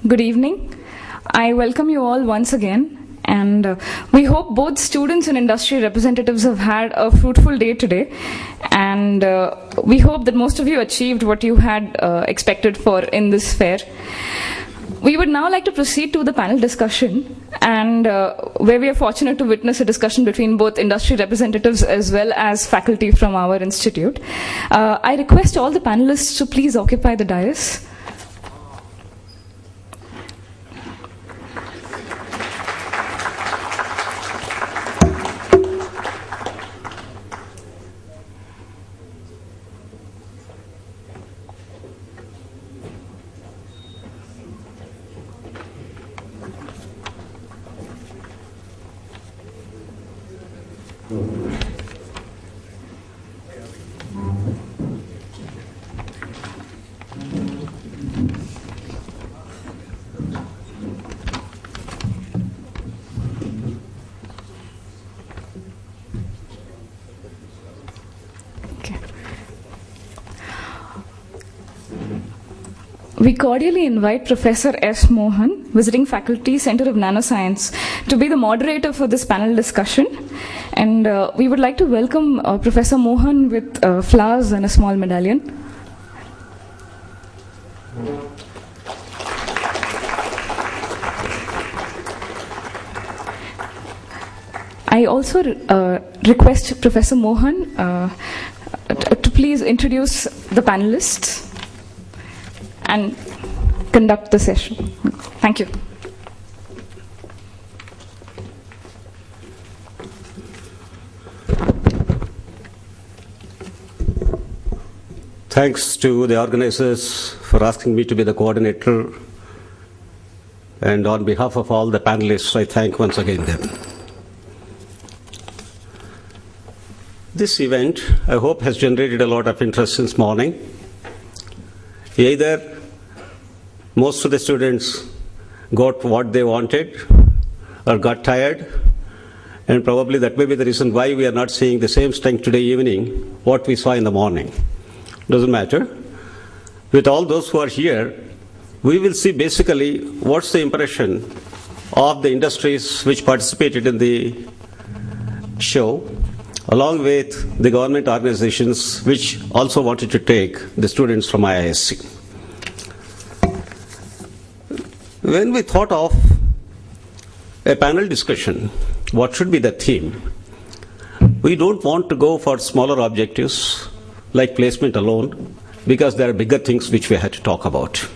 Good evening. I welcome you all once again, and we hope both students and industry representatives have had a fruitful day today, and we hope that most of you achieved what you had expected for in this fair. We would now like to proceed to the panel discussion, and where we are fortunate to witness a discussion between both industry representatives as well as faculty from our institute. I request all the panelists to please occupy the dais. We cordially invite Professor S Mohan, Visiting Faculty, Center of Nanoscience, to be the moderator for this panel discussion. And we would like to welcome Professor Mohan with flowers and a small medallion. I also request Professor Mohan to please introduce the panelists and conduct the session. Thank you. Thanks to the organizers for asking me to be the coordinator, and on behalf of all the panelists, I thank once again them. This event, I hope, has generated a lot of interest since morning. Either most of the students got what they wanted or got tired, and probably that may be the reason why we are not seeing the same strength today evening what we saw in the morning. Doesn't matter. With all those who are here, we will see basically what's the impression of the industries which participated in the show, along with the government organizations which also wanted to take the students from IISc. When we thought of a panel discussion, what should be the theme? We don't want to go for smaller objectives like placement alone, because there are bigger things which we had to talk about.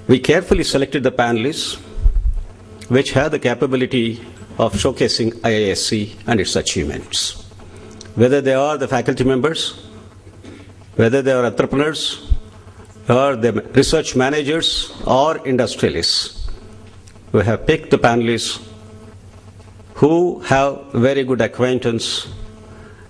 We carefully selected the panelists which have the capability of showcasing IISc and its achievements. Whether they are the faculty members, whether they are entrepreneurs, or the research managers or industrialists, we have picked the panelists who have very good acquaintance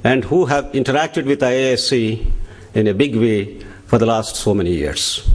and who have interacted with IISc in a big way for the last so many years.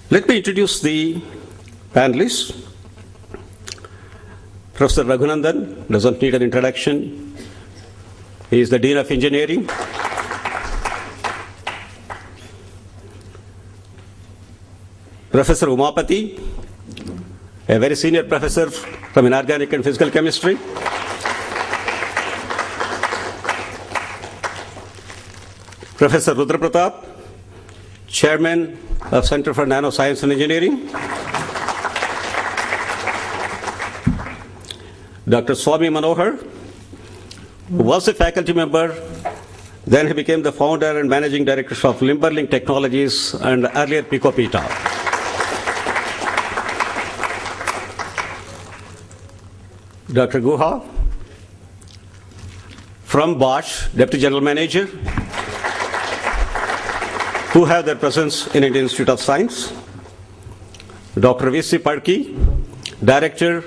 Let me introduce the panelists. Professor Raghunandan doesn't need an introduction. He is the Dean of Engineering. Professor Umapathy, a very senior professor from Inorganic and Physical Chemistry. Professor Rudra Pratap, Chairman of Center for Nanoscience and Engineering. Dr. Swami Manohar, who was a faculty member, then he became the founder and managing director of Limberlink Technologies and earlier Picopeta. Dr. Guha, from Bosch, Deputy General Manager, who have their presence in Indian Institute of Science. Dr. C Padaki, Director,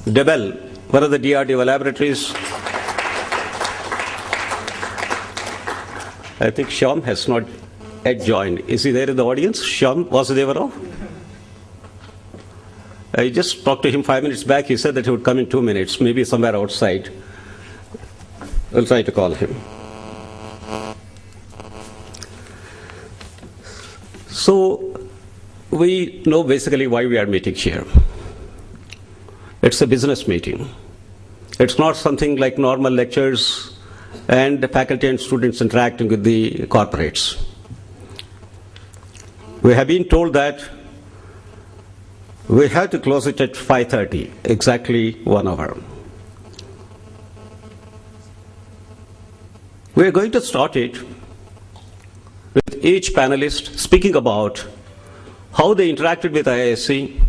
DEBEL, one of the DRDO laboratories. I think Shyam has not yet joined. Is he there in the audience? Shyam Vashudev Rao? I just talked to him 5 minutes back. He said that he would come in 2 minutes, maybe somewhere outside. We'll try to call him. So we know basically why we are meeting here. It's a business meeting. It's not something like normal lectures and the faculty and students interacting with the corporates. We have been told that we have to close it at 5:30, exactly 1 hour. We are going to start it with each panelist speaking about how they interacted with IISc,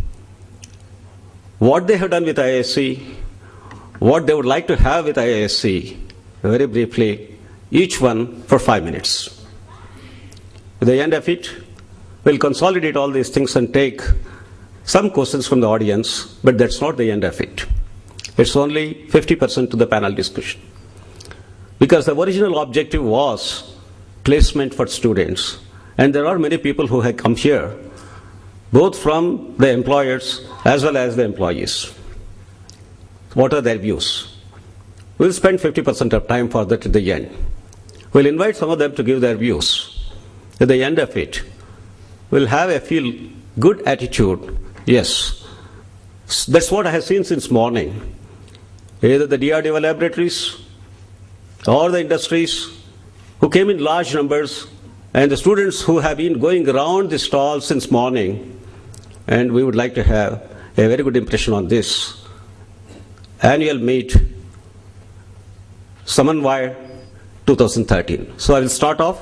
what they have done with IISc, what they would like to have with IISc, very briefly, each one for 5 minutes. At the end of it, we'll consolidate all these things and take some questions from the audience, but that's not the end of it. It's only 50% to the panel discussion. Because the original objective was placement for students. And there are many people who have come here, both from the employers as well as the employees. What are their views? We'll spend 50% of time for that at the end. We'll invite some of them to give their views. At the end of it, we'll have a feel good attitude. Yes, that's what I have seen since morning. Either the DRDO laboratories or the industries who came in large numbers, and the students who have been going around the stall since morning. And we would like to have a very good impression on this annual meet, SAMANWAY 2013. So I will start off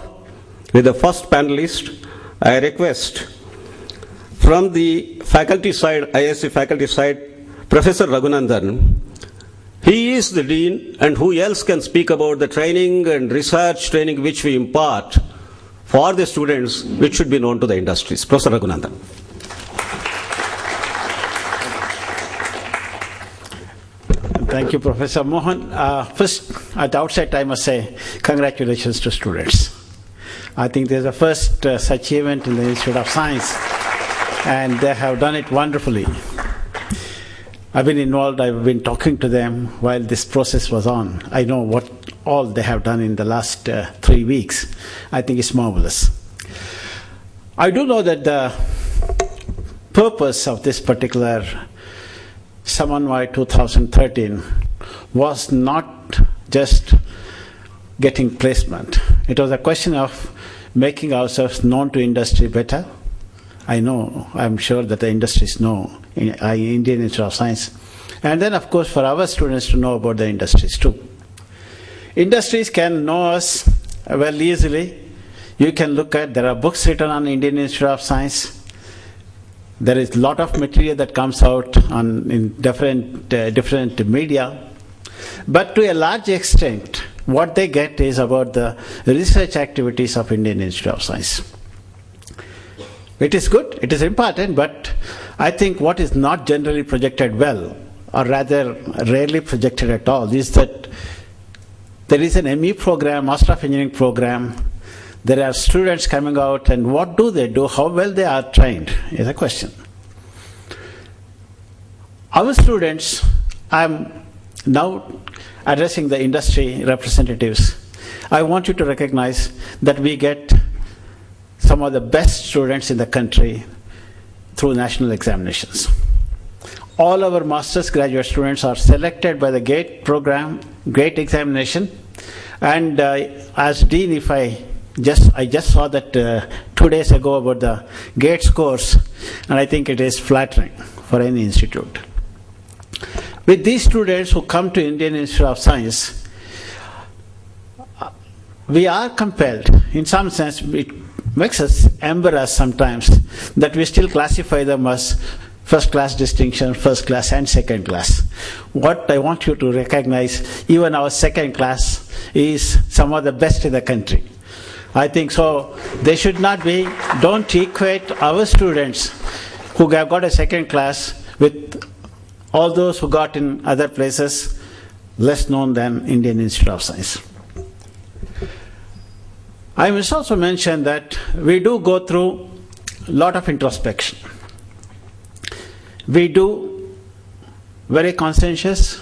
with the first panelist. I request from the faculty side, IISc faculty side, Professor Raghunandan. He is the dean, and who else can speak about the training and research training which we impart for the students, which should be known to the industries. Professor Raghunandan. Thank you, Professor Mohan. First, at the outset, I must say congratulations to students. I think there's a first such event in the Institute of Science, and they have done it wonderfully. I've been involved, I've been talking to them while this process was on. I know what all they have done in the last 3 weeks. I think it's marvelous. I do know that the purpose of this particular SAMANWAY 2013 was not just getting placement. It was a question of making ourselves known to industry better. I'm sure that the industries know Indian Institute of Science. And then, of course, for our students to know about the industries too. Industries can know us well easily. You can look at, there are books written on Indian Institute of Science. There is a lot of material that comes out in different media. But to a large extent, what they get is about the research activities of Indian Institute of Science. It is good, it is important, but I think what is not generally projected well, or rather rarely projected at all, is that there is an ME program, Master of Engineering program. There are students coming out, and what do they do? How well they are trained is a question. Our students, I'm now addressing the industry representatives. I want you to recognize that we get some of the best students in the country through national examinations. All our master's graduate students are selected by the GATE program, GATE examination. And as dean, I just saw that 2 days ago about the GATE scores, and I think it is flattering for any institute. With these students who come to Indian Institute of Science, we are compelled, in some sense, it makes us embarrassed sometimes that we still classify them as first class distinction, first class and second class. What I want you to recognize, even our second class is some of the best in the country. I think so. They should not be, don't equate our students who have got a second class with all those who got in other places less known than Indian Institute of Science. I must also mention that we do go through a lot of introspection. We do very conscientious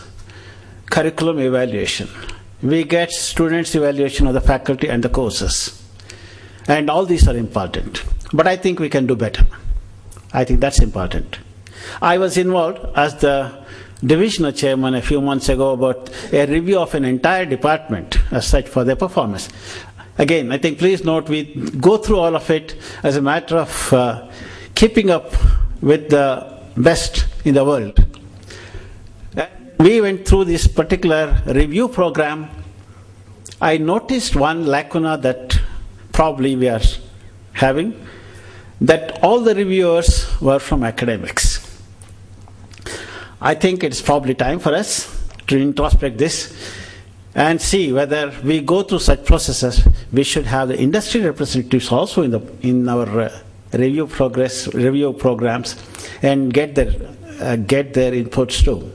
curriculum evaluation. We get students' evaluation of the faculty and the courses. And all these are important. but I think we can do better. I think that's important. I was involved as the divisional chairman a few months ago about a review of an entire department as such for their performance. Again, I think please note we go through all of it as a matter of keeping up with the best in the world. We went through this particular review program. I noticed one lacuna that probably we are having, that all the reviewers were from academics. I think it's probably time for us to introspect this and see whether we go through such processes. We should have the industry representatives also in our review programs and get their inputs too.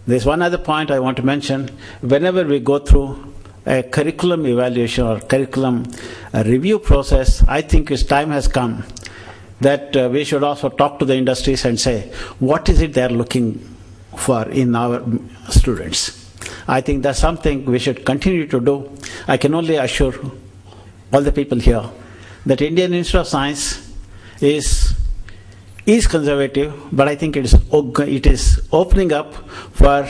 There's one other point I want to mention. Whenever we go through a curriculum evaluation or curriculum review process, I think its time has come that we should also talk to the industries and say, what is it they're looking for in our students? I think that's something we should continue to do. I can only assure all the people here that Indian Institute of Science is conservative, but I think it is opening up for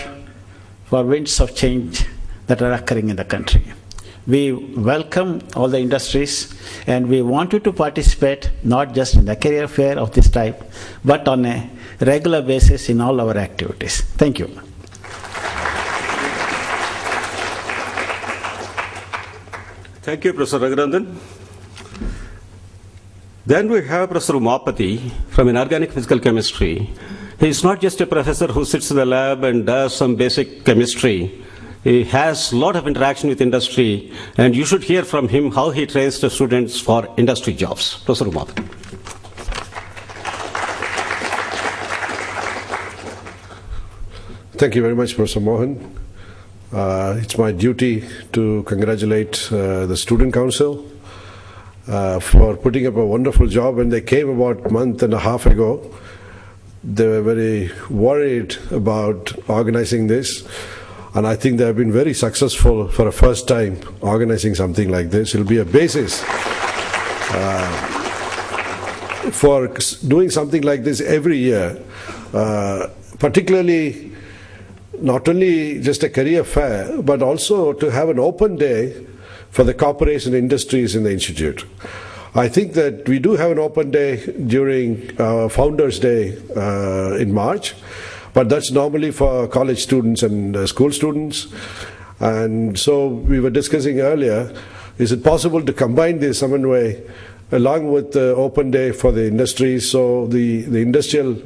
winds of change that are occurring in the country. We welcome all the industries, and we want you to participate not just in the career fair of this type, but on a regular basis in all our activities. Thank you. Thank you, Professor Raghunandan. Then we have Professor Umapathy from Inorganic Physical Chemistry. He is not just a professor who sits in the lab and does some basic chemistry. He has a lot of interaction with industry, and you should hear from him how he trains the students for industry jobs. Professor Umapathy. Thank you very much, Professor Mohan. It's my duty to congratulate the Student Council for putting up a wonderful job. When they came about a month and a half ago, they were very worried about organizing this. And I think they have been very successful for a first time organizing something like this. It will be a basis for doing something like this every year, particularly not only just a career fair, but also to have an open day for the corporation industries in the Institute. I think that we do have an open day during Founders Day in March, but that's normally for college students and school students. And so we were discussing earlier, is it possible to combine the SAMANWAY along with the open day for the industries, so the industrial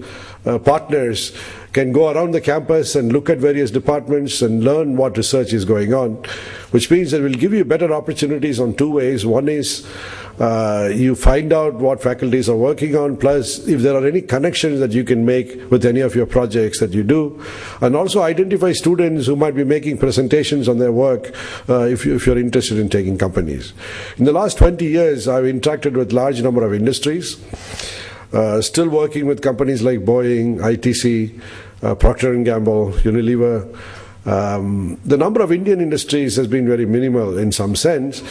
partners can go around the campus and look at various departments and learn what research is going on, which means that it will give you better opportunities on two ways. One is you find out what faculties are working on, plus if there are any connections that you can make with any of your projects that you do, and also identify students who might be making presentations on their work if you're interested in taking companies. In the last 20 years, I've interacted with a large number of industries, still working with companies like Boeing, ITC, Procter & Gamble, Unilever. The number of Indian industries has been very minimal in some sense.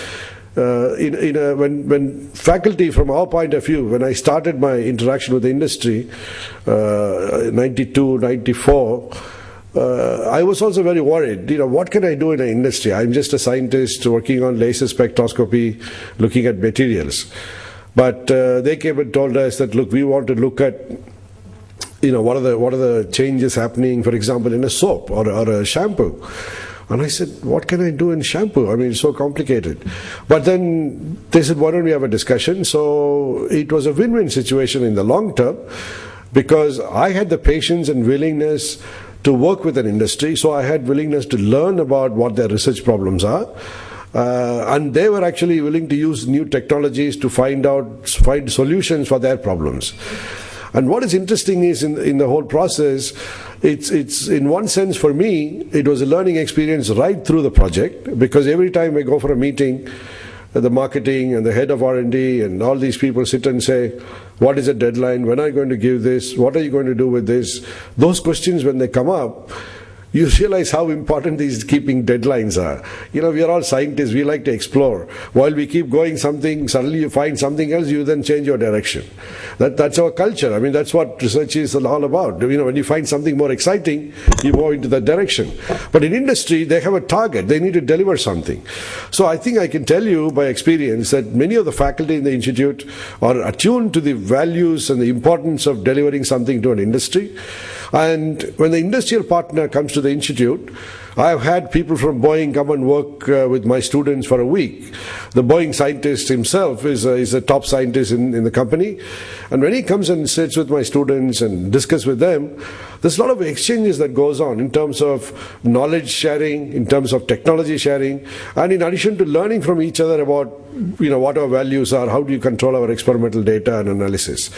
When faculty, from our point of view, when I started my interaction with the industry, 92, 94, I was also very worried. What can I do in an industry? I'm just a scientist working on laser spectroscopy, looking at materials. But they came and told us that, look, we want to look at what are the changes happening, for example, in a soap or a shampoo. And I said, what can I do in shampoo? I mean, it's so complicated. But then they said, why don't we have a discussion? So it was a win-win situation in the long term, because I had the patience and willingness to work with an industry. So I had willingness to learn about what their research problems are. And they were actually willing to use new technologies to find solutions for their problems. And what is interesting is in the whole process, it's in one sense for me, it was a learning experience right through the project, because every time I go for a meeting, the marketing and the head of R&D and all these people sit and say, what is the deadline? When are you going to give this? What are you going to do with this? Those questions, when they come up, you realize how important these keeping deadlines are. You know, we are all scientists, we like to explore. While we keep going something, suddenly you find something else, you then change your direction. That's our culture. I mean, that's what research is all about. You know, when you find something more exciting, you move into that direction. But in industry, they have a target. They need to deliver something. So I think I can tell you by experience that many of the faculty in the institute are attuned to the values and the importance of delivering something to an industry. And when the industrial partner comes to the institute, I've had people from Boeing come and work with my students for a week. The Boeing scientist himself is a top scientist in the company. And when he comes and sits with my students and discuss with them, there's a lot of exchanges that goes on in terms of knowledge sharing, in terms of technology sharing, and in addition to learning from each other about, you know, what our values are, how do you control our experimental data and analysis.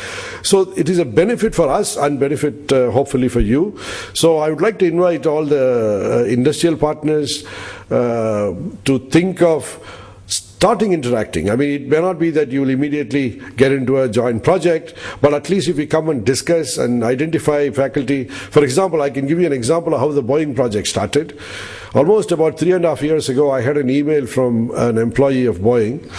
So it is a benefit for us and benefit hopefully for you. So I would like to invite all the industrial partners to think of starting interacting. I mean, it may not be that you will immediately get into a joint project, but at least if we come and discuss and identify faculty. For example, I can give you an example of how the Boeing project started. Almost about 3.5 years ago, I had an email from an employee of Boeing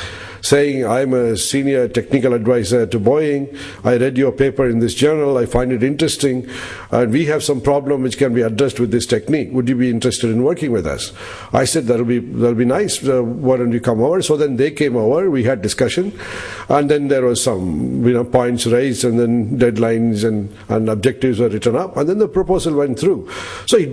saying, I'm a senior technical advisor to Boeing. I read your paper in this journal. I find it interesting. And we have some problem which can be addressed with this technique. Would you be interested in working with us? I said, that'll be nice. Why don't you come over? So then they came over. We had discussion. And then there was some, you know, points raised, and then deadlines and objectives were written up. And then the proposal went through. So it